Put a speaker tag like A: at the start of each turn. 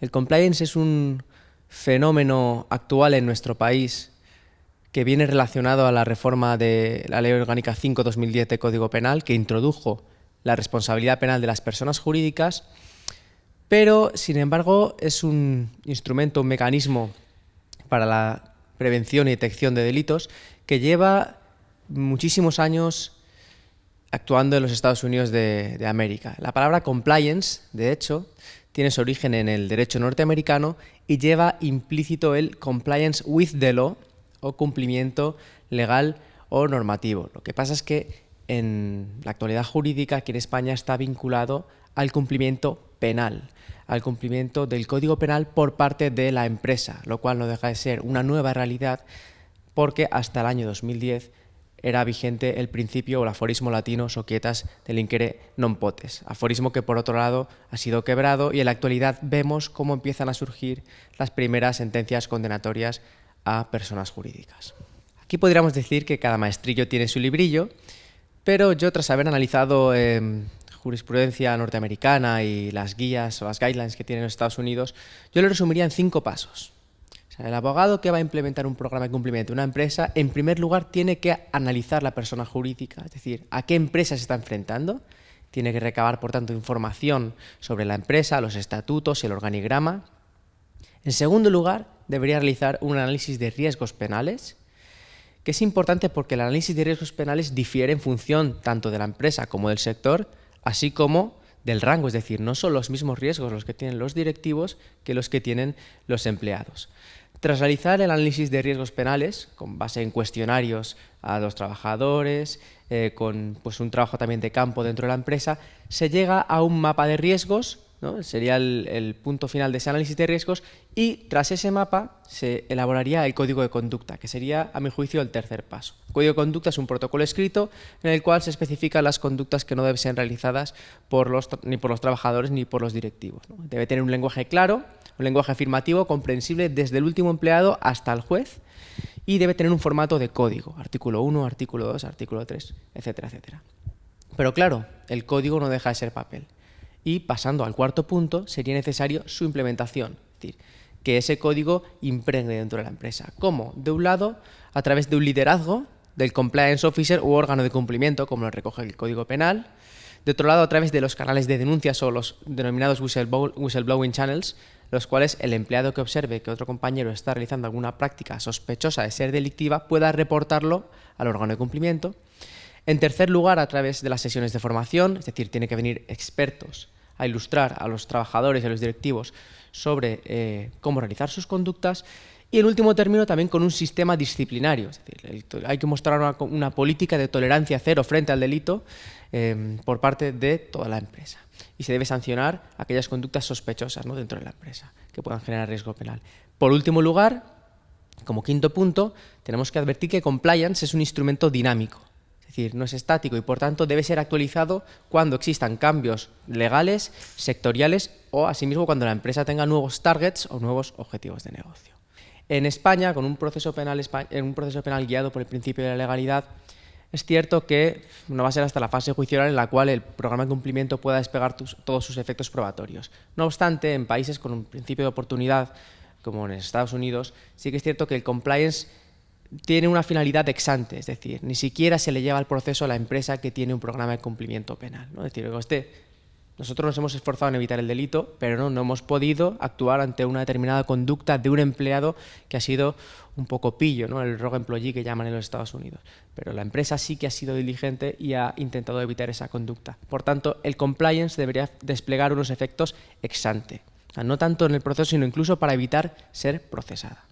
A: El compliance es un fenómeno actual en nuestro país que viene relacionado a la reforma de la Ley Orgánica 5/2010 de Código Penal, que introdujo la responsabilidad penal de las personas jurídicas, pero, sin embargo, es un instrumento, un mecanismo para la prevención y detección de delitos que lleva muchísimos años actuando en los Estados Unidos de América. La palabra compliance, de hecho, tiene su origen en el derecho norteamericano y lleva implícito el compliance with the law, o cumplimiento legal o normativo. Lo que pasa es que en la actualidad jurídica aquí en España está vinculado al cumplimiento penal, al cumplimiento del Código Penal por parte de la empresa, lo cual no deja de ser una nueva realidad porque hasta el año 2010 era vigente el principio o el aforismo latino societas delinquere non potes, aforismo que por otro lado ha sido quebrado y en la actualidad vemos cómo empiezan a surgir las primeras sentencias condenatorias a personas jurídicas. Aquí podríamos decir que cada maestrillo tiene su librillo, pero yo, tras haber analizado jurisprudencia norteamericana y las guías o las guidelines que tienen los Estados Unidos, yo lo resumiría en 5 pasos. O sea, el abogado que va a implementar un programa de cumplimiento de una empresa, en primer lugar, tiene que analizar la persona jurídica, es decir, a qué empresa se está enfrentando. Tiene que recabar, por tanto, información sobre la empresa, los estatutos y el organigrama. En segundo lugar, debería realizar un análisis de riesgos penales, que es importante porque el análisis de riesgos penales difiere en función tanto de la empresa como del sector, así como del rango, es decir, no son los mismos riesgos los que tienen los directivos que los que tienen los empleados. Tras realizar el análisis de riesgos penales, con base en cuestionarios a los trabajadores, con un trabajo también de campo dentro de la empresa, se llega a un mapa de riesgos, ¿no? Sería el punto final de ese análisis de riesgos, y tras ese mapa se elaboraría el código de conducta, que sería, a mi juicio, el tercer paso. El código de conducta es un protocolo escrito en el cual se especifican las conductas que no deben ser realizadas ni por los trabajadores ni por los directivos, ¿no? Debe tener un lenguaje claro, un lenguaje afirmativo, comprensible desde el último empleado hasta el juez, y debe tener un formato de código, artículo 1, artículo 2, artículo 3, etcétera, etcétera. Pero claro, el código no deja de ser papel. Y pasando al cuarto punto, sería necesario su implementación, es decir, que ese código impregne dentro de la empresa. ¿Cómo? De un lado, a través de un liderazgo del compliance officer u órgano de cumplimiento, como lo recoge el Código Penal. De otro lado, a través de los canales de denuncias o los denominados whistleblowing channels, los cuales el empleado que observe que otro compañero está realizando alguna práctica sospechosa de ser delictiva pueda reportarlo al órgano de cumplimiento. En tercer lugar, a través de las sesiones de formación, es decir, tiene que venir expertos a ilustrar a los trabajadores y a los directivos sobre cómo realizar sus conductas. Y en último término, también con un sistema disciplinario, es decir, hay que mostrar una política de tolerancia cero frente al delito por parte de toda la empresa. Y se debe sancionar aquellas conductas sospechosas, ¿no?, dentro de la empresa que puedan generar riesgo penal. Por último lugar, como quinto punto, tenemos que advertir que compliance es un instrumento dinámico. Es decir, no es estático y, por tanto, debe ser actualizado cuando existan cambios legales, sectoriales o, asimismo, cuando la empresa tenga nuevos targets o nuevos objetivos de negocio. En España, con un proceso penal guiado por el principio de la legalidad, es cierto que no va a ser hasta la fase judicial en la cual el programa de cumplimiento pueda despegar todos sus efectos probatorios. No obstante, en países con un principio de oportunidad, como en Estados Unidos, sí que es cierto que el compliance tiene una finalidad ex ante, es decir, ni siquiera se le lleva al proceso a la empresa que tiene un programa de cumplimiento penal, ¿no? Es decir, nosotros nos hemos esforzado en evitar el delito, pero no hemos podido actuar ante una determinada conducta de un empleado que ha sido un poco pillo, ¿no?, el rogue employee que llaman en los Estados Unidos. Pero la empresa sí que ha sido diligente y ha intentado evitar esa conducta. Por tanto, el compliance debería desplegar unos efectos ex ante, o sea, no tanto en el proceso, sino incluso para evitar ser procesada.